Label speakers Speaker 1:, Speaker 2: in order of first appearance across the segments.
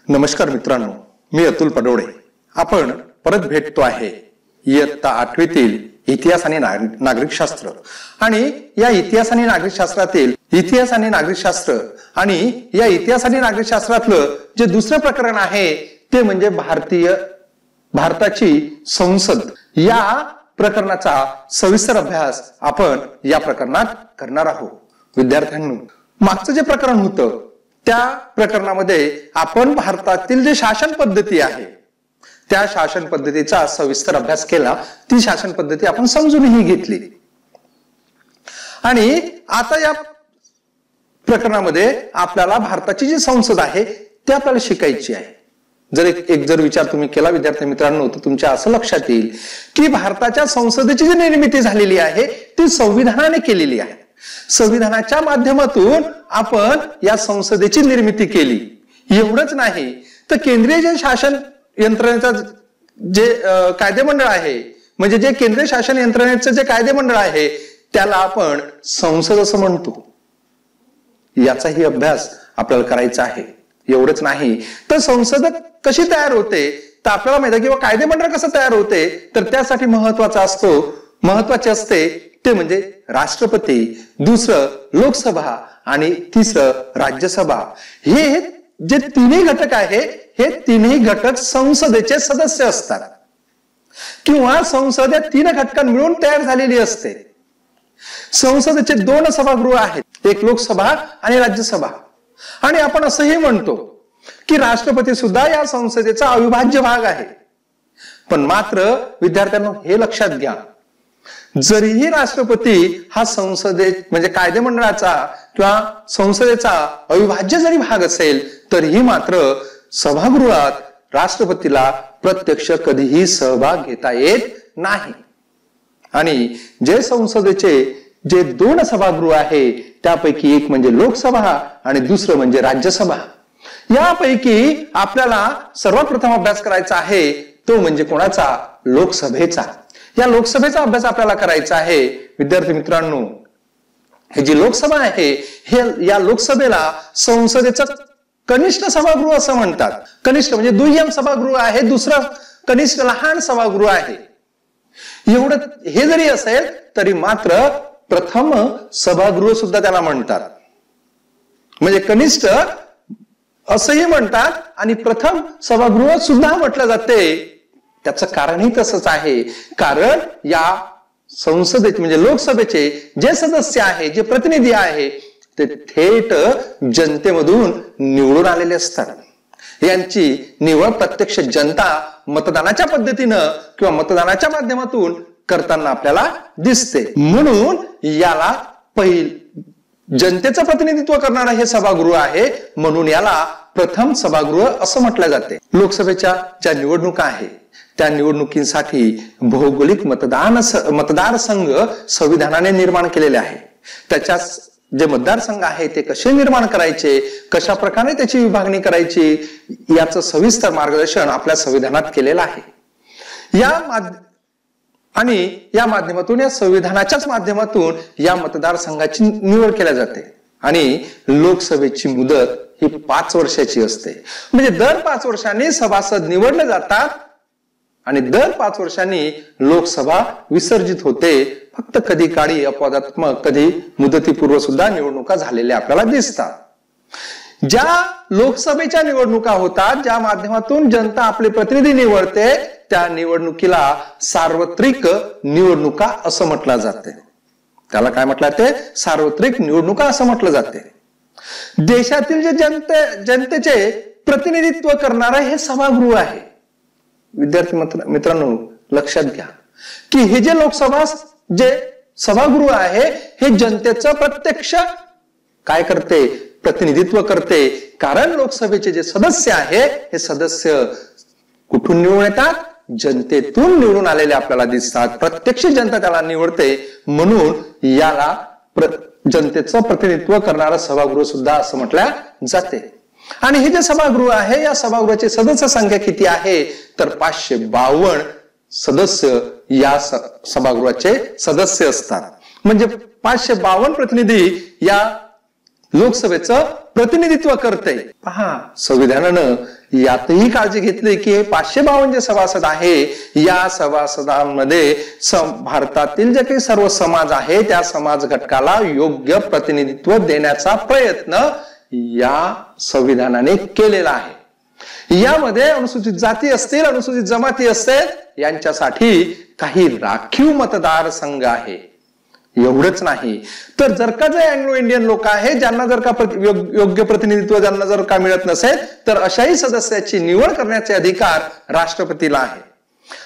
Speaker 1: नमस्कार मित्रांनो, मी अतुल पडोळे. आपण परत भेटतो आहे इयत्ता 8वीतील इतिहास आणि नागरिकशास्त्र. आणि या इतिहास आणि नागरिकशास्त्रातील इतिहास आणि नागरिकशास्त्र आणि या इतिहास आणि नागरिकशास्त्रातलं जे दुसरं प्रकरण आहे ते म्हणजे भारताची संसद. या प्रकरणाचा सविस्तर अभ्यास आपण या प्रकरणात करणार आहोत. विद्यार्थ्यांनो, मागचं जे प्रकरण होतं त्या प्रकरणामध्ये आपण भारतातील जे शासन पद्धती आहे त्या शासन पद्धतीचा सविस्तर अभ्यास केला. ती शासन पद्धती आपण समजूनही घेतली. आणि आता या प्रकरणामध्ये आपल्याला भारताची जी संसद आहे ती आपल्याला शिकायची आहे. जर विचार तुम्ही केला विद्यार्थी मित्रांनो, तर तुमच्या असं लक्षात येईल की भारताच्या संसदेची जी निर्मिती झालेली आहे ती संविधानाने केलेली आहे. संविधानाच्या माध्यमातून आपण या संसदेची निर्मिती केली. एवढंच नाही तर केंद्रीय जे शासन यंत्रणेचा जे कायदेमंडळ आहे, म्हणजे जे केंद्रीय शासन यंत्रणेचं जे कायदेमंडळ आहे त्याला आपण संसद असं म्हणतो. याचाही अभ्यास आपल्याला करायचा आहे. एवढंच नाही तर संसद कशी तयार होते तर आपल्याला माहिती आहे, किंवा कायदेमंडळ कसं तयार होते तर त्यासाठी महत्वाचे असते ते म्हणजे राष्ट्रपती, दुसरं लोकसभा आणि तिसरं राज्यसभा. हे जे तिन्ही घटक आहे हे तिन्ही घटक संसदेचे सदस्य असतात, किंवा संसद या तीन घटकां मिळून तयार झालेली असते. संसदेचे दोन सभागृह आहेत, एक लोकसभा आणि राज्यसभा. आणि आपण असंही म्हणतो की राष्ट्रपती सुद्धा या संसदेचा अविभाज्य भाग आहे. पण मात्र विद्यार्थ्यांनो हे लक्षात घ्या, जरीही राष्ट्रपती हा म्हणजे कायदेमंडळाचा किंवा संसदेचा अविभाज्य जरी भाग असेल तरीही मात्र सभागृहात राष्ट्रपतीला प्रत्यक्ष कधीही सहभाग घेता येत नाही. आणि जे संसदेचे जे दोन सभागृह आहे त्यापैकी एक म्हणजे लोकसभा आणि दुसरं म्हणजे राज्यसभा. यापैकी आपल्याला सर्वप्रथम अभ्यास करायचा आहे तो म्हणजे कोणाचा? लोकसभेचा. या लोकसभेचा अभ्यास आपल्याला करायचा आहे. विद्यार्थी मित्रांनो, हे जी लोकसभा आहे या लोकसभेला संसदेचं कनिष्ठ सभागृह असं म्हणतात. कनिष्ठ म्हणजे दुय्यम सभागृह आहे, दुसरं कनिष्ठ लहान सभागृह आहे. एवढं हे जरी असेल तरी मात्र प्रथम सभागृह सुद्धा त्याला म्हणतात. म्हणजे कनिष्ठ असंही म्हणतात आणि प्रथम सभागृह सुद्धा म्हटलं जाते. त्याचं कारणही तसंच आहे, कारण या संसदेचे म्हणजे लोकसभेचे जे सदस्य आहे, जे प्रतिनिधी आहे ते थेट जनतेमधून निवडून आलेले असतात. यांची निवड प्रत्यक्ष जनता मतदानाच्या पद्धतीनं किंवा मतदानाच्या माध्यमातून करताना आपल्याला दिसते. म्हणून याला जनतेचं प्रतिनिधित्व करणारं हे सभागृह आहे, म्हणून याला प्रथम सभागृह असं म्हटलं जाते. लोकसभेच्या ज्या निवडणुका आहे त्या निवडणुकीसाठी भौगोलिक मतदारसंघ संविधानाने निर्माण केलेले आहे. त्याच्या जे मतदारसंघ आहे ते कसे निर्माण करायचे, कशा प्रकारे त्याची विभागणी करायची याचं सविस्तर मार्गदर्शन आपल्या संविधानात केलेलं आहे. या माध्यमातून या संविधानाच्याच माध्यमातून या मतदारसंघाची निवड केली जाते. आणि लोकसभेची मुदत ही 5 वर्षाची असते. म्हणजे दर 5 वर्षांनी सभासद निवडले जातात आणि दर 5 वर्षांनी लोकसभा विसर्जित होते. फक्त कधी काळी अपवादात्मक, कधी मुदतीपूर्व सुद्धा निवडणुका झालेल्या आपल्याला दिसतात. ज्या लोकसभेच्या निवडणुका होतात, ज्या माध्यमातून जनता आपले प्रतिनिधी निवडते, त्या निवडणुकीला सार्वत्रिक निवडणुका असं म्हटलं जाते. त्याला काय म्हटलं जाते? सार्वत्रिक निवडणुका असं म्हटलं जाते. देशातील जे जनतेचे प्रतिनिधित्व करणारं हे सभागृह आहे. विद्यार्थी मित्रांनो लक्षात घ्या की हे जे लोकसभा जे सभागृह आहे हे जनतेचं प्रत्यक्ष काय करते? प्रतिनिधित्व करते. कारण लोकसभेचे जे सदस्य आहे हे सदस्य कुठून निवडून येतात? जनतेतून निवडून आलेले आपल्याला दिसतात. प्रत्यक्ष जनता त्याला निवडते, म्हणून याला जनतेचं प्रतिनिधित्व करणारं सभागृह सुद्धा असं म्हटलं जाते. आणि हे जे सभागृह आहे या सभागृहाची सदस्य संख्या किती आहे तर 552 सदस्य या सभागृहाचे सदस्य असतात. म्हणजे 552 प्रतिनिधी या लोकसभेचं प्रतिनिधित्व करते. पहा, संविधानानं यातही काळजी घेतली की हे 552 जे सभासद आहे या सभासदांमध्ये भारतातील जे काही सर्व समाज आहे त्या समाज घटकाला योग्य प्रतिनिधित्व देण्याचा प्रयत्न या संविधानाने केलेला आहे। यामध्ये अनुसूचित जाती असतील, अनुसूचित जमाती असतील यांच्यासाठी काही राखीव मतदारसंघ आहे। एवढंच नाही तर जर का जे अँग्लो इंडियन लोक आहे ज्यांना जर का योग्य प्रतिनिधित्व ज्यांना जर का मिळत नसेल तर अशाही सदस्याची निवड करण्याचे अधिकार राष्ट्रपतीला आहे।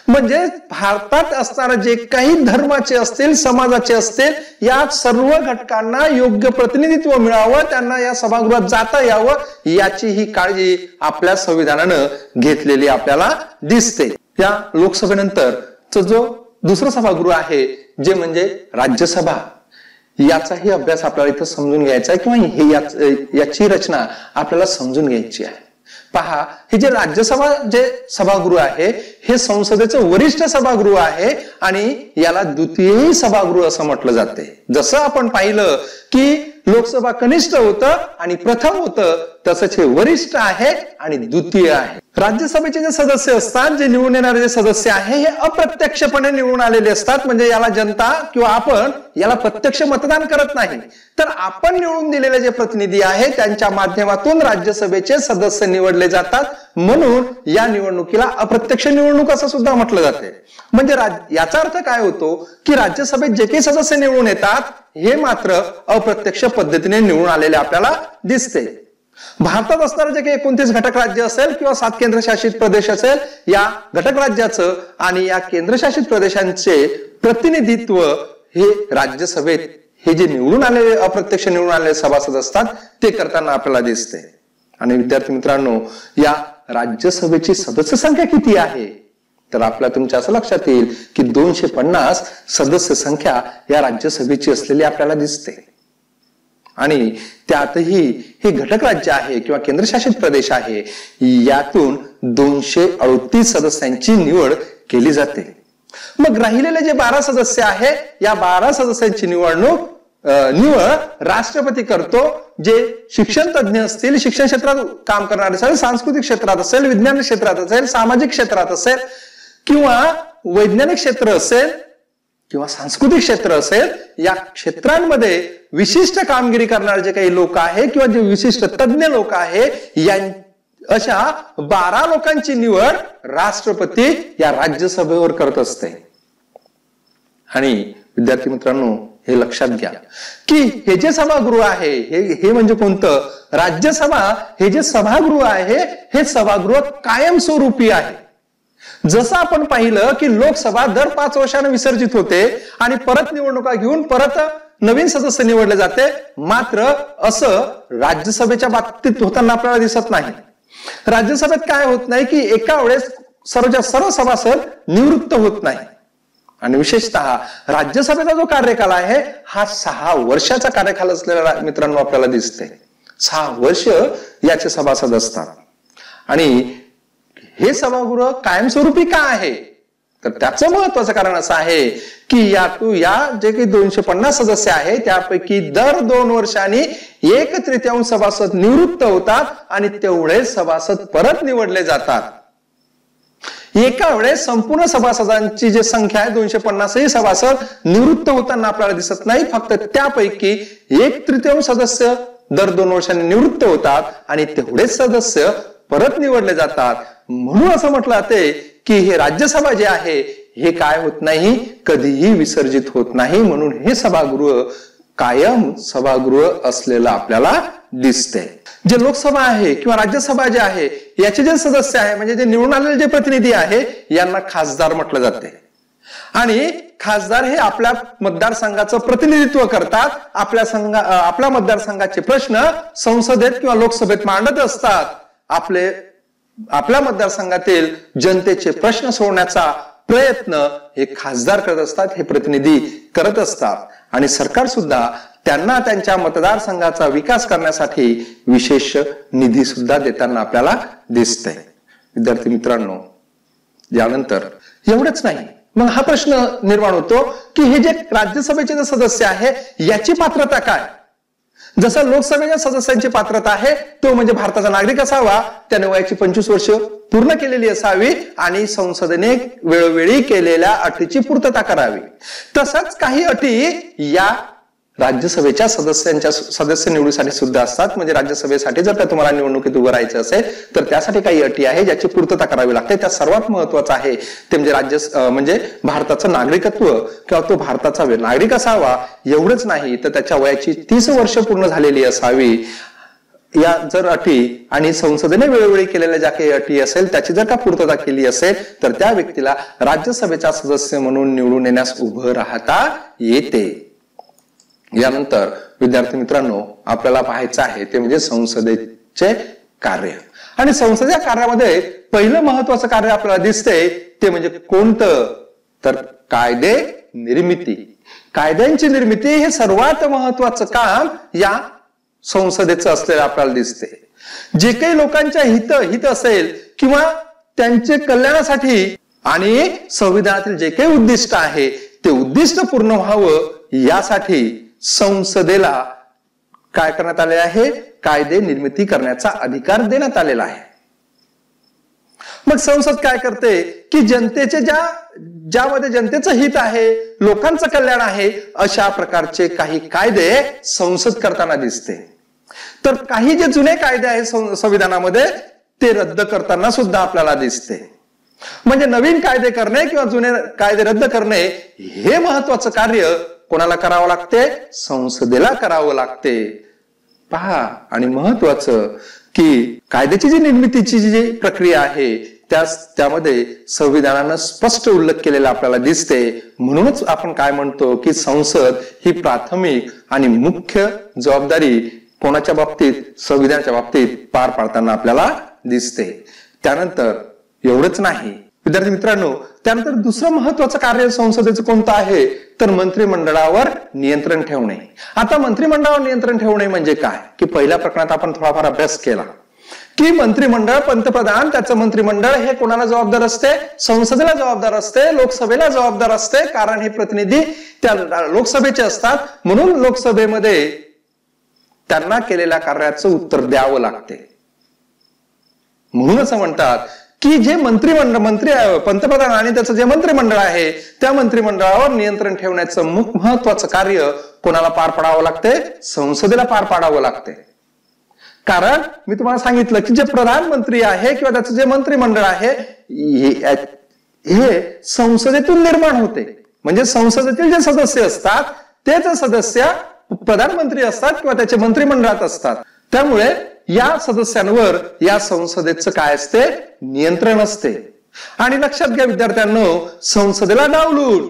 Speaker 1: म्हणजे भारतात असणारे जे काही धर्माचे असतील, समाजाचे असतील, या सर्व घटकांना योग्य प्रतिनिधित्व मिळावं, त्यांना या सभागृहात जाता यावं याची ही काळजी आपल्या संविधानानं घेतलेली आपल्याला दिसते। या लोकसभेनंतर जो दुसरं सभागृह आहे जे म्हणजे राज्यसभा, याचाही अभ्यास आपल्याला इथं समजून घ्यायचा आहे किंवा हे याची रचना आपल्याला समजून घ्यायची आहे। पहा, हे जे राज्यसभा जे सभागृह आहे हे संसदेचं वरिष्ठ सभागृह आहे आणि याला द्वितीय सभागृह असं म्हटलं जाते। जसं आपण पाहिलं की लोकसभा कनिष्ठ होतं आणि प्रथम होतं तसंच हे वरिष्ठ आहे आणि द्वितीय आहे। राज्यसभेचे जे सदस्य असतात, जे निवडून येणारे जे सदस्य आहे हे अप्रत्यक्षपणे निवडून आलेले असतात। म्हणजे याला जनता किंवा आपण याला प्रत्यक्ष मतदान करत नाही, तर आपण निवडून दिलेले जे प्रतिनिधी आहे त्यांच्या माध्यमातून राज्यसभेचे सदस्य निवडले जातात। म्हणून या निवडणुकीला अप्रत्यक्ष निवडणूक असं सुद्धा म्हटलं जाते। म्हणजे याचा अर्थ काय होतो की राज्यसभेत जे काही सदस्य निवडून येतात हे मात्र अप्रत्यक्ष पद्धतीने निवडून आलेले आपल्याला दिसते। भारतात असणारे जे काही 29 घटक राज्य असेल किंवा 7 केंद्रशासित प्रदेश असेल, या घटक राज्याचं आणि या केंद्रशासित प्रदेशांचे प्रतिनिधित्व हे राज्यसभेत हे जे निवडून आलेले अप्रत्यक्ष निवडून आलेले सभासद असतात ते करताना आपल्याला दिसते। आणि विद्यार्थी मित्रांनो, या राज्यसभेची सदस्य संख्या किती आहे तर तुमच्या असं लक्षात येईल की 250 सदस्य संख्या या राज्यसभेची असलेली आपल्याला दिसते। आणि त्यातही हे घटक राज्य आहे किंवा केंद्रशासित प्रदेश आहे यातून 238 सदस्यांची निवड केली जाते। मग राहिलेले जे 12 सदस्य आहे या 12 सदस्यांची निवड राष्ट्रपती करतो। जे शिक्षण तज्ञ असतील, शिक्षण क्षेत्रात काम करणारे असेल, सांस्कृतिक क्षेत्रात असेल, विज्ञान क्षेत्रात असेल, सामाजिक क्षेत्रात असेल किंवा वैज्ञानिक क्षेत्र असेल किंवा सांस्कृतिक क्षेत्र असेल, या क्षेत्रांमध्ये विशिष्ट कामगिरी करणारे जे काही लोक आहे किंवा जे विशिष्ट तज्ञ लोक आहे अशा 12 लोकांची निवड राष्ट्रपती या राज्यसभेवर करत असते। आणि विद्यार्थी मित्रांनो, हे लक्षात घ्या की हे जे सभागृह आहे हे म्हणजे कोणतं? राज्यसभा हे जे सभागृह आहे हे सभागृह कायमस्वरूपी आहे। जसं आपण पाहिलं की लोकसभा दर 5 वर्षांनी विसर्जित होते आणि परत निवडणुका घेऊन परत नवीन सदस्य निवडले जाते, मात्र असं राज्यसभेच्या बाबतीत होताना आपल्याला दिसत नाही। राज्यसभेत काय होत नाही की एका वेळेस सर्व सभासद निवृत्त होत नाही। आणि विशेषतः राज्यसभेचा जो कार्यकाल आहे हा 6 वर्षाचा कार्यकाल असलेला मित्रांनो आपल्याला दिसते। 6 वर्ष याचे सभासद असतात। आणि हे सभागृह कायमस्वरूपी का आहे तर त्याचं महत्वाचं कारण असं आहे की या जे काही 250 सदस्य आहे त्यापैकी दर 2 वर्षांनी 1/3 सभासद निवृत्त होतात आणि तेवढे सभासद परत निवडले जातात। एका वेळेस संपूर्ण सभासदांची जी संख्या आहे 250 सभासद निवृत्त होताना आपल्याला दिसत नाही, फक्त त्यापैकी 1/3 सदस्य दर 2 वर्षांनी निवृत्त होतात आणि तेवढेच सदस्य परत निवडले जातात। म्हणून असं म्हटलं जाते की हे राज्यसभा जे आहे हे काय होत नाही, कधीही विसर्जित होत नाही। म्हणून हे सभागृह कायम सभागृह असलेलं आपल्याला दिसते। जे लोकसभा आहे किंवा राज्यसभा जे आहे याचे जे सदस्य आहे म्हणजे जे निवडून आलेले जे प्रतिनिधी आहे यांना खासदार म्हटलं जाते। आणि खासदार हे आपल्या मतदारसंघाचं प्रतिनिधित्व करतात, आपल्या मतदारसंघाचे प्रश्न संसदेत किंवा लोकसभेत मांडत असतात। आपल्या मतदारसंघातील जनतेचे प्रश्न सोडवण्याचा प्रयत्न हे खासदार करत असतात, हे प्रतिनिधी करत असतात। आणि सरकार सुद्धा त्यांना त्यांच्या मतदारसंघाचा विकास करण्यासाठी विशेष निधी सुद्धा देताना आपल्याला दिसतंय। विद्यार्थी मित्रांनो, यानंतर एवढंच नाही, मग हा प्रश्न निर्माण होतो की हे जे राज्यसभेचे जे सदस्य आहे याची पात्रता काय? जसं लोकसभेच्या सदस्यांची पात्रता आहे तो म्हणजे भारताचा नागरिक असावा, त्याने वयाची 25 वर्ष पूर्ण केलेली असावी आणि संसदेने वेळोवेळी केलेल्या अटीची पूर्तता करावी. तसंच काही अटी या राज्यसभेच्या सदस्य निवडीसाठी सुद्धा असतात. म्हणजे राज्यसभेसाठी जर का तुम्हाला निवडणुकीत उभं राहायचं असेल तर त्यासाठी काही अटी आहे ज्याची पूर्तता करावी लागते. त्या सर्वात महत्वाचं आहे ते म्हणजे भारताचं नागरिकत्व किंवा तो भारताचा नागरिक असावा. एवढंच नाही तर त्याच्या वयाची 30 वर्ष पूर्ण झालेली असावी. या जर अटी आणि संसदेने वेळोवेळी केलेल्या ज्या काही अटी असेल त्याची जर का पूर्तता केली असेल तर त्या व्यक्तीला राज्यसभेचा सदस्य म्हणून निवडून येण्यास उभं राहता येते. यानंतर विद्यार्थी मित्रांनो आपल्याला पाहायचं आहे ते म्हणजे संसदेचे कार्य. आणि संसदेच्या कार्यामध्ये पहिलं महत्वाचं कार्य आपल्याला दिसते ते म्हणजे कोणतं, तर कायदे निर्मिती. कायद्यांची निर्मिती हे सर्वात महत्वाचं काम या संसदेचं असलेलं आपल्याला दिसते. जे काही लोकांच्या हित असेल किंवा त्यांचे कल्याणासाठी आणि संविधानातील जे काही उद्दिष्ट आहे ते उद्दिष्ट पूर्ण व्हावं यासाठी संसदेला काय करण्यात आले आहे, कायदे निर्मिती करण्याचा अधिकार देण्यात आलेला आहे. मग संसद काय करते की जनतेचे ज्यामध्ये जनतेचं हित आहे, लोकांचं कल्याण आहे अशा प्रकारचे काही कायदे संसद करताना दिसते. तर काही जे जुने कायदे आहेत संविधानामध्ये ते रद्द करताना सुद्धा आपल्याला दिसते. म्हणजे नवीन कायदे करणे किंवा जुने कायदे रद्द करणे हे महत्वाचं कार्य कोणाला करावं लागते, संसदेला करावं लागते. पहा, आणि महत्वाचं की कायद्याची जी निर्मितीची जी प्रक्रिया आहे त्यामध्ये संविधानानं स्पष्ट उल्लेख केलेला आपल्याला दिसते. म्हणूनच आपण काय म्हणतो की संसद ही प्राथमिक आणि मुख्य जबाबदारी कोणाच्या बाबतीत, संविधानाच्या बाबतीत पार पाडताना आपल्याला दिसते. त्यानंतर एवढंच नाही विद्यार्थी मित्रांनो, त्यानंतर दुसरं महत्वाचं कार्य संसदेचं कोणतं आहे तर मंत्रिमंडळावर नियंत्रण ठेवणे. आता मंत्रिमंडळावर नियंत्रण ठेवणे म्हणजे काय की पहिल्या प्रकरणात आपण थोडाफार अभ्यास केला की मंत्रिमंडळ, पंतप्रधान, त्याचं मंत्रिमंडळ हे कोणाला जबाबदार असते, संसदेला जबाबदार असते, लोकसभेला जबाबदार असते. कारण हे प्रतिनिधी त्या लोकसभेचे असतात. म्हणून लोकसभेमध्ये त्यांना केलेल्या कार्याचं उत्तर द्यावं लागते. म्हणून असं म्हणतात की जे पंतप्रधान आणि त्याचं जे मंत्रिमंडळ आहे त्या मंत्रिमंडळावर नियंत्रण ठेवण्याचं महत्वाचं कार्य कोणाला पार पाडावं लागते, संसदेला पार पाडावं लागते. कारण मी तुम्हाला सांगितलं की जे प्रधानमंत्री आहे किंवा त्याचं जे मंत्रिमंडळ आहे हे संसदेतून निर्माण होते. म्हणजे संसदेतील जे सदस्य असतात तेच सदस्य प्रधानमंत्री असतात किंवा त्याचे मंत्रिमंडळात असतात. त्यामुळे या सदस्यांवर या संसदेचं काय असते, नियंत्रण असते. आणि लक्षात घ्या विद्यार्थ्यांनो, संसदेला डावलून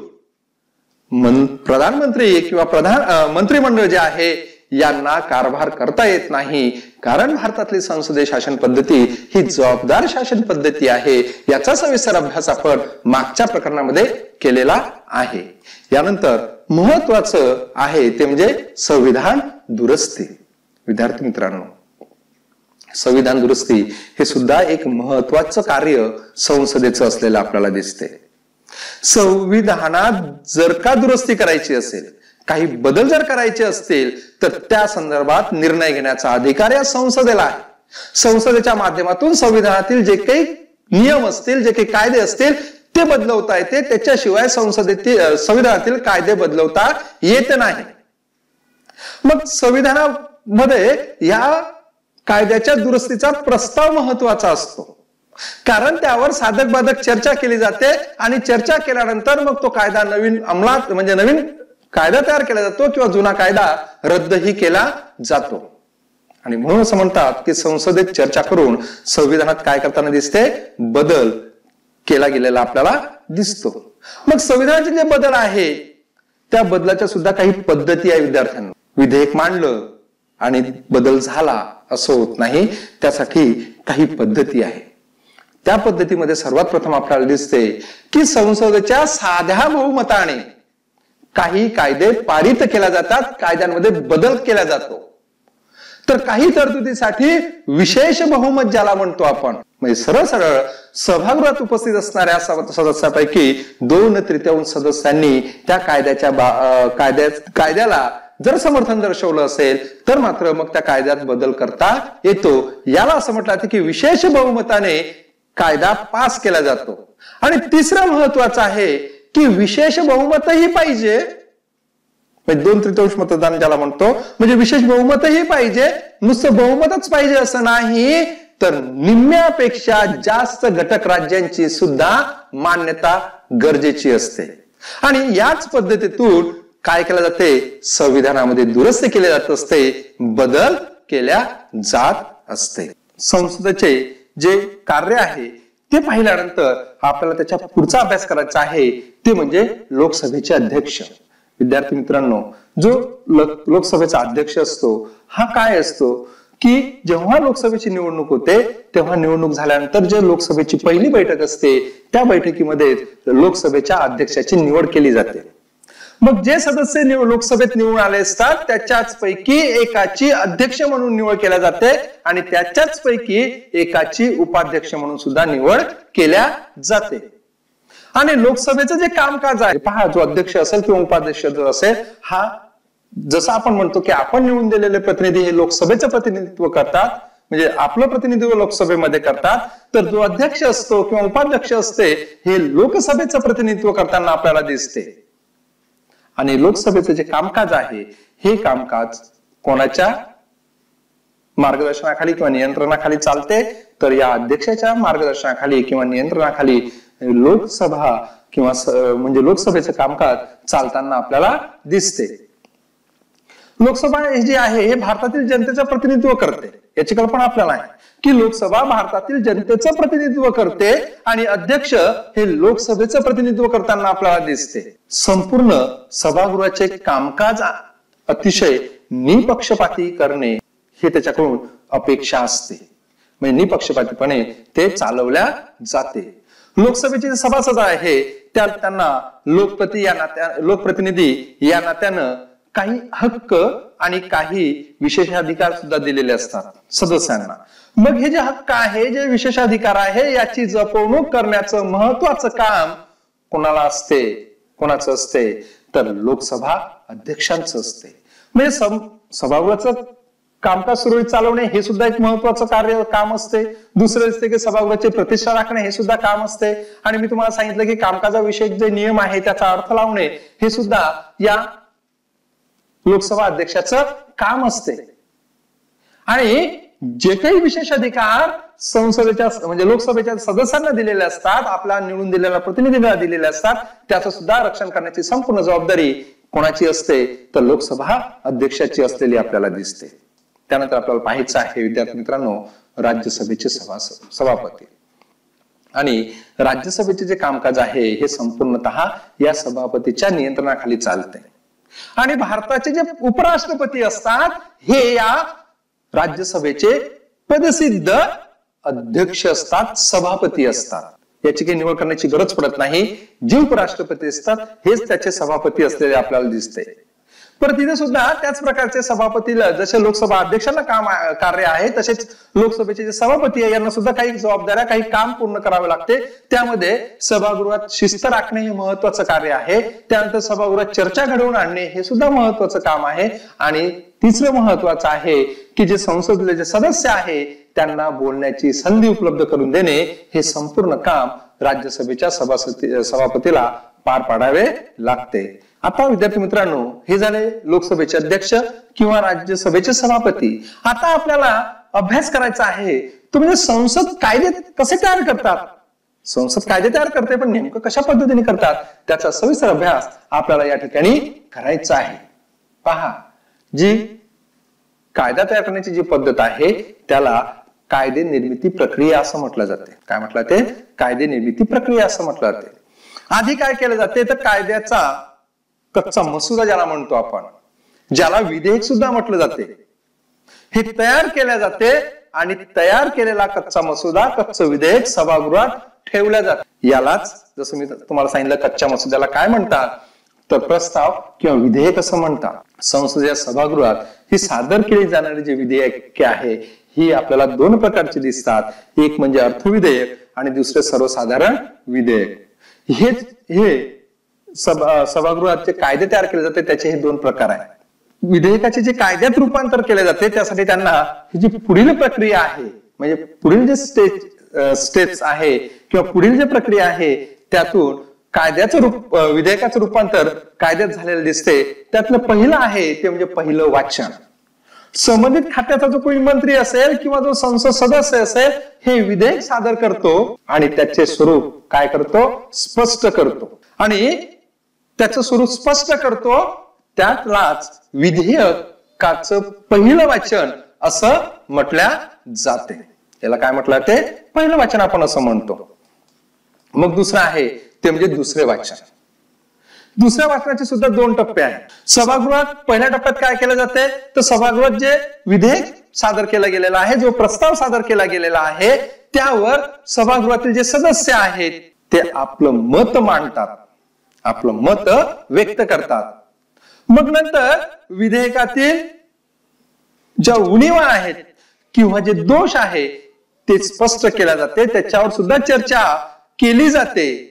Speaker 1: प्रधानमंत्री किंवा मंत्रिमंडळ जे आहे यांना कारभार करता येत नाही. कारण भारतातली संसदीय शासन पद्धती ही जबाबदार शासन पद्धती आहे. याचा सविस्तर अभ्यास आपण मागच्या प्रकरणामध्ये केलेला आहे. यानंतर महत्वाचं आहे ते म्हणजे संविधान दुरुस्ती. विद्यार्थी मित्रांनो, संविधान दुरुस्ती हे सुद्धा एक महत्वाचं कार्य संसदेचं असलेलं आपल्याला दिसते. संविधानात जर का दुरुस्ती करायची असेल, काही बदल जर करायचे असतील तर त्या संदर्भात निर्णय घेण्याचा अधिकार या संसदेला आहे. संसदेच्या माध्यमातून संविधानातील जे काही नियम असतील, जे काही कायदे असतील ते बदलवता येते. त्याच्याशिवाय संविधानातील कायदे बदलवता येत नाही. मग संविधानामध्ये या कायद्याच्या दुरुस्तीचा प्रस्ताव महत्वाचा असतो. कारण त्यावर साधक बाधक चर्चा केली जाते आणि चर्चा केल्यानंतर मग तो कायदा नवीन अंमलात म्हणजे नवीन कायदा तयार केला जातो किंवा जुना कायदा रद्दही केला जातो. आणि म्हणून असं म्हणतात की संसदेत चर्चा करून संविधानात काय करताना दिसते, बदल केला गेलेला आपल्याला दिसतो. मग संविधानाचे जे बदल आहे त्या बदलाच्या सुद्धा काही पद्धती आहे विद्यार्थ्यांना. विधेयक मांडलं आणि बदल झाला असं होत नाही, त्यासाठी काही पद्धती आहे. त्या पद्धतीमध्ये सर्वात प्रथम आपल्याला दिसते की संसदेच्या साध्या बहुमताने काही कायदे पारित केल्या जातात, कायद्यांमध्ये बदल केला जातो. तर काही तरतुदीसाठी विशेष बहुमत ज्याला म्हणतो आपण, म्हणजे सरळ सरळ सभागृहात उपस्थित असणाऱ्या सदस्यापैकी 2/3 सदस्यांनी त्या कायद्याला जर समर्थन दर्शवलं असेल तर मात्र मग त्या कायद्यात बदल करता येतो. याला असं म्हटलं जातं की विशेष बहुमताने कायदा पास केला जातो. आणि तिसरं महत्वाचं आहे की विशेष बहुमतही पाहिजे, 2/3 मतदान ज्याला म्हणतो, म्हणजे विशेष बहुमतही पाहिजे. नुसतं बहुमतच पाहिजे असं नाही, तर निम्म्यापेक्षा जास्त घटक राज्यांची सुद्धा मान्यता गरजेची असते. आणि याच पद्धतीतून काय केलं जाते, संविधानामध्ये दुरुस्ती केली जात असते, बदल केल्या जात असते. संसदेचे जे कार्य आहे ते पाहिल्यानंतर आपल्याला त्याच्या पुढचा अभ्यास करायचा आहे, ते म्हणजे लोकसभेचे अध्यक्ष. विद्यार्थी मित्रांनो, जो लोकसभेचा अध्यक्ष असतो हा काय असतो की जेव्हा लोकसभेची निवडणूक होते तेव्हा निवडणूक झाल्यानंतर जे लोकसभेची पहिली बैठक असते त्या बैठकीमध्ये लोकसभेच्या अध्यक्षाची निवड केली जाते. मग जे सदस्य लोकसभेत निवडून आले असतात त्याच्याच पैकी एकाची अध्यक्ष म्हणून निवड केल्या जाते आणि त्याच्याच पैकी एकाची उपाध्यक्ष म्हणून सुद्धा निवड केल्या जाते. आणि लोकसभेचं जे कामकाज आहे पहा, जो अध्यक्ष असेल किंवा उपाध्यक्ष जो असेल, हा जसं आपण म्हणतो की आपण निवडून दिलेले प्रतिनिधी हे लोकसभेचं प्रतिनिधित्व करतात, म्हणजे आपलं प्रतिनिधित्व लोकसभेमध्ये करतात, तर जो अध्यक्ष असतो किंवा उपाध्यक्ष असते हे लोकसभेचं प्रतिनिधित्व करताना आपल्याला दिसते. आणि लोकसभेचं जे कामकाज आहे हे कामकाज कोणाच्या मार्गदर्शनाखाली किंवा नियंत्रणाखाली चालते, तर या अध्यक्षाच्या मार्गदर्शनाखाली किंवा नियंत्रणाखाली लोकसभा किंवा म्हणजे लोकसभेचं कामकाज चालताना आपल्याला दिसते. लोकसभा हे जे आहे हे भारतातील जनतेचं प्रतिनिधित्व करते. याची कल्पना आपल्याला आहे की लोकसभा भारतातील जनतेचं प्रतिनिधित्व करते आणि अध्यक्ष हे लोकसभेचं प्रतिनिधित्व करताना आपल्याला दिसते. संपूर्ण सभागृहाचे कामकाज अतिशय निपक्षपाती करणे हे त्याच्याकडून अपेक्षा असते, म्हणजे निपक्षपातीपणे ते चालवल्या जाते. लोकसभेचे सभासद आहे त्यांना लोकप्रतिनिधी या नात्यानं काही हक्क आणि काही विशेषाधिकार सुद्धा दिलेले असतात सदस्यांना. मग हे जे हक्क आहे, जे विशेषाधिकार आहे, याची जपवणूक करण्याचं महत्वाचं काम कोणाला असते, कोणाचं असते, तर लोकसभा अध्यक्षांचं असते. म्हणजे सभागृहाचं कामकाज सुरळीत चालवणे हे सुद्धा एक महत्वाचं काम असते. दुसरं असते की सभागृहाची प्रतिष्ठा राखणे हे सुद्धा काम असते. आणि मी तुम्हाला सांगितलं की कामकाजाविषयक जे नियम आहे त्याचा अर्थ लावणे हे सुद्धा या लोकसभा अध्यक्षाचं काम असते. आणि जे काही विशेष अधिकार संसदेच्या म्हणजे लोकसभेच्या सदस्यांना दिलेले असतात, आपला निवडून दिलेल्या प्रतिनिधींना दिलेले असतात, त्याचं सुद्धा रक्षण करण्याची संपूर्ण जबाबदारी कोणाची असते, तर लोकसभा अध्यक्षाची असलेली आपल्याला दिसते. त्यानंतर आपल्याला पाहायचं आहे विद्यार्थी मित्रांनो, राज्यसभेचे सभापती. आणि राज्यसभेचे जे कामकाज आहे हे संपूर्णतः या सभापतीच्या नियंत्रणाखाली चालते. आणि भारताचे जे उपराष्ट्रपती असतात हे या राज्यसभेचे पदसिद्ध अध्यक्ष असतात, सभापती असतात. याची काही निवड करण्याची गरज पडत नाही. जे उपराष्ट्रपती असतात हेच त्याचे सभापती असलेले आपल्याला दिसते. परत तिथे सुद्धा त्याच प्रकारचे सभापतीला जसे लोकसभा अध्यक्षांना कार्य आहे तसेच लोकसभेचे जे सभापती आहे यांना सुद्धा काही जबाबदाऱ्या, काही काम पूर्ण करावे लागते. त्यामध्ये सभागृहात शिस्त राखणे हे महत्वाचं कार्य आहे. त्यानंतर सभागृहात चर्चा घडवून आणणे हे सुद्धा महत्वाचं काम आहे. आणि तिसरं महत्वाचं आहे की जे संसदेचे जे सदस्य आहे त्यांना बोलण्याची संधी उपलब्ध करून देणे हे संपूर्ण काम राज्यसभेच्या सभापतीला पार पाडावे लागते. आता विद्यार्थी मित्रांनो, हे झाले लोकसभेचे अध्यक्ष किंवा राज्यसभेचे सभापती. आता आपल्याला अभ्यास करायचा आहे तो म्हणजे संसद कायदे कसे तयार करतात. संसद कायदे तयार करते पण नेमकं कशा पद्धतीने करतात त्याचा सविस्तर अभ्यास आपल्याला या ठिकाणी करायचा आहे. पहा, जी कायदा तयार करण्याची जी पद्धत आहे त्याला कायदे निर्मिती प्रक्रिया असं म्हटलं जाते. काय म्हटलं ते? कायदे निर्मिती प्रक्रिया असं म्हटलं जाते. आधी काय केलं जाते तर कायद्याचा कच्चा मसुदा ज्याला म्हणतो आपण, ज्याला विधेयक सुद्धा म्हटलं जाते, हे तयार केल्या जाते आणि तयार केलेला कच्चा मसुदा, कच्चं विधेयक सभागृहात ठेवल्या जाते. यालाच जसं मी तुम्हाला सांगितलं कच्च्या मसुद्याला काय म्हणतात तर प्रस्ताव किंवा विधेयक असं म्हणतात. संसदेच्या सभागृहात ही सादर केली जाणारी जी विधेयके आहे ही आपल्याला दोन प्रकारची दिसतात. एक म्हणजे अर्थविधेयक आणि दुसरे सर्वसाधारण विधेयक. हे सभागृहाचे कायदे तयार केले जाते त्याचे हे दोन प्रकार आहेत. विधेयकाचे जे कायद्यात रूपांतर केले जाते त्यासाठी त्यांना ही जी पुढील प्रक्रिया आहे, म्हणजे पुढील जे स्टेप्स आहे किंवा पुढील जे प्रक्रिया आहे त्यातून कायद्याचं विधेयकाचं रूपांतर कायद्यात झालेलं दिसते. त्यातलं पहिलं आहे ते म्हणजे पहिलं वाचन. संबंधित खात्याचा जो कोणी मंत्री असेल किंवा जो संसद सदस्य असेल हे विधेयक सादर करतो आणि त्याचे स्वरूप काय करतो, स्पष्ट करतो. आणि त्याचं स्वरूप स्पष्ट करतो, त्यातलाच विधेयकाचं पहिलं वाचन असं म्हटल्या जाते. याला काय म्हटलं ते पहिलं वाचन आपण असं म्हणतो. मग दुसरं आहे ते म्हणजे दुसरे वाचन. दुसऱ्या वाचनाचे सुद्धा 2 टप्पे आहेत. सभागृहात पहिल्या टप्प्यात काय केलं जाते तर सभागृहात जे विधेयक सादर केलं गेलेलं आहे, जो प्रस्ताव सादर केला गेलेला आहे त्यावर सभागृहातील जे सदस्य आहेत ते आपलं मत मांडतात, आपलं मत व्यक्त करतात. मग नंतर विधेयकातील ज्या उणिवा आहेत किंवा जे दोष आहे ते स्पष्ट केले जाते, त्याच्यावर सुद्धा चर्चा केली जाते.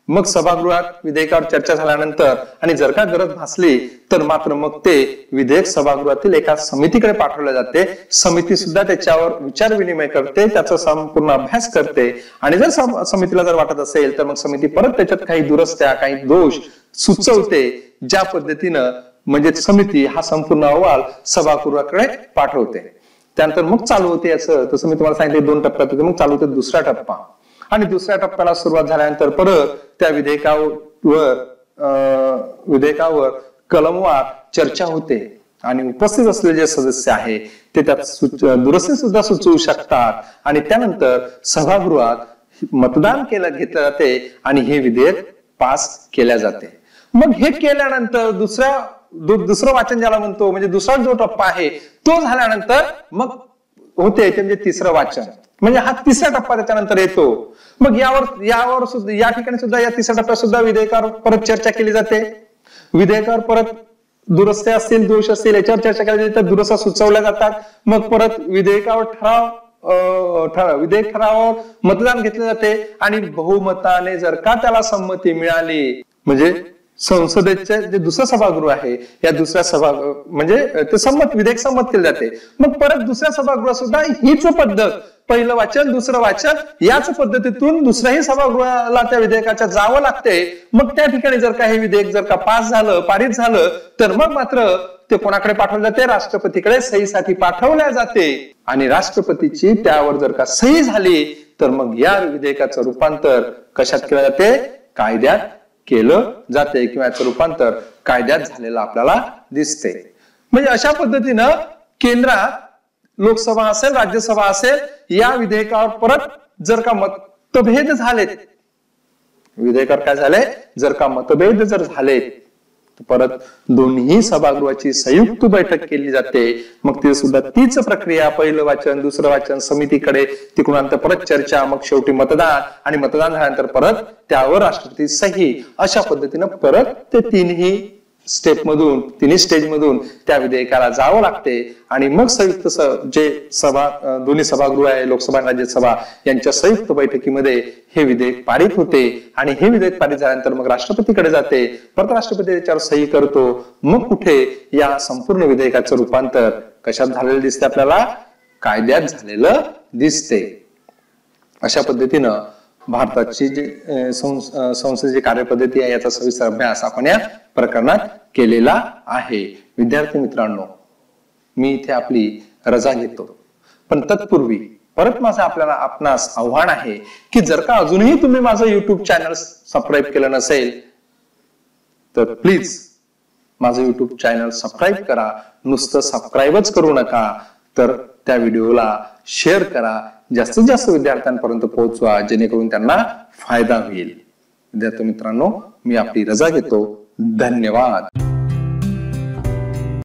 Speaker 1: मग सभागृहात विधेयकावर चर्चा झाल्यानंतर आणि जर का गरज भासली तर मात्र मग ते विधेयक सभागृहातील एका समितीकडे पाठवले जाते. समिती सुद्धा त्याच्यावर विचार विनिमय करते, त्याचा संपूर्ण अभ्यास करते आणि जर समितीला जर वाटत असेल तर मग समिती परत त्याच्यात काही दुरुस्त्या, काही दोष सुचवते. ज्या पद्धतीनं म्हणजे समिती हा संपूर्ण अहवाल सभागृहाकडे पाठवते. त्यानंतर मग चालू होते याचं, तसं मी तुम्हाला सांगितलं 2 टप्प्यात होते. मग चालू होते दुसरा टप्पा आणि दुसऱ्या टप्प्याला सुरुवात झाल्यानंतर परत त्या विधेयकावर कलमवार चर्चा होते आणि उपस्थित असलेले जे सदस्य आहे ते त्यात दुरुस्ती सुद्धा सुचवू शकतात आणि त्यानंतर सभागृहात मतदान घेतलं जाते आणि हे विधेयक पास केल्या जाते. मग हे केल्यानंतर दुसरं वाचन ज्याला म्हणतो म्हणजे दुसरा जो टप्पा आहे तो झाल्यानंतर मग होते ते म्हणजे तिसरं वाचन, म्हणजे हा तिसरा टप्पा त्याच्यानंतर येतो. मग यावर सुद्धा या ठिकाणी सुद्धा या तिसऱ्या टप्प्यात सुद्धा विधेयकावर परत चर्चा केली जाते. विधेयकावर परत दुरुस्ती असतील, दोष असतील याच्यावर चर्चा केली जाते, दुरुस्त्या सुचवल्या जातात. मग परत विधेयकावर ठरावावर मतदान घेतले जाते आणि बहुमताने जर का त्याला संमती मिळाली म्हणजे संसदेचे जे दुसरं सभागृह आहे या दुसऱ्या म्हणजे ते विधेयक संमत केले जाते. मग परत दुसऱ्या सभागृहात सुद्धा हीच पद्धत, पहिलं वाचन दुसरं वाचन याच पद्धतीतून दुसऱ्याही सभागृहाला त्या विधेयकाच्या जावं लागते. मग त्या ठिकाणी जर का हे विधेयक जर का पास झालं, पारित झालं तर मग मात्र ते कोणाकडे पाठवले जाते, राष्ट्रपतीकडे सहीसाठी पाठवल्या जाते आणि राष्ट्रपतीची त्यावर जर का सही झाली तर मग या विधेयकाचं रूपांतर कशात केलं जाते, कायद्यात केलं जाते किंवा याचं रूपांतर कायद्यात झालेलं आपल्याला दिसते. म्हणजे अशा पद्धतीनं केंद्रात लोकसभा असेल, राज्यसभा असेल, या विधेयकावर परत जर का मतभेद झालेत, विधेयकावर काय झाले जर का मतभेद जर झालेत परत दोन्ही सभागृहाची संयुक्त बैठक केली जाते. मग ती सुद्धा तीच प्रक्रिया, पहिलं वाचन दुसरं वाचन समितीकडे, तिकडून परत चर्चा, मग शेवटी मतदान आणि मतदान झाल्यानंतर परत त्यावर राष्ट्रपती सही. अशा पद्धतीनं परत ते तिन्ही स्टेज मधून त्या विधेयकाला जावं लागते आणि मग संयुक्त जे दोन्ही सभागृह आहे, लोकसभा आणि राज्यसभा यांच्या संयुक्त बैठकीमध्ये हे विधेयक पारित होते आणि हे विधेयक पारित झाल्यानंतर मग राष्ट्रपतीकडे जाते, परत राष्ट्रपती त्याच्यावर सही करतो. मग कुठे या संपूर्ण विधेयकाचं रूपांतर कशात झालेलं दिसते, आपल्याला कायद्यात झालेलं दिसते. अशा पद्धतीनं भारताची जी संसदेची कार्यपद्धती आहे याचा सविस्तर अभ्यास आपण या प्रकरणात केलेला आहे. विद्यार्थी मित्रांनो, मी इथे आपली रजा घेतो, पण तत्पूर्वी परत माझं आपणास आव्हान आहे की जर का अजूनही तुम्ही माझं युट्यूब चॅनल सबस्क्राईब केलं नसेल तर प्लीज माझं युट्यूब चॅनल सबस्क्राईब करा. नुसतं सबस्क्राईबच करू नका, तर त्या व्हिडिओला शेअर करा, जास्तीत जास्त विद्यार्थ्यांपर्यंत पोहोचवा जेणेकरून त्यांना फायदा होईल. विद्यार्थी मित्रांनो, मी आपली रजा घेतो. धन्यवाद.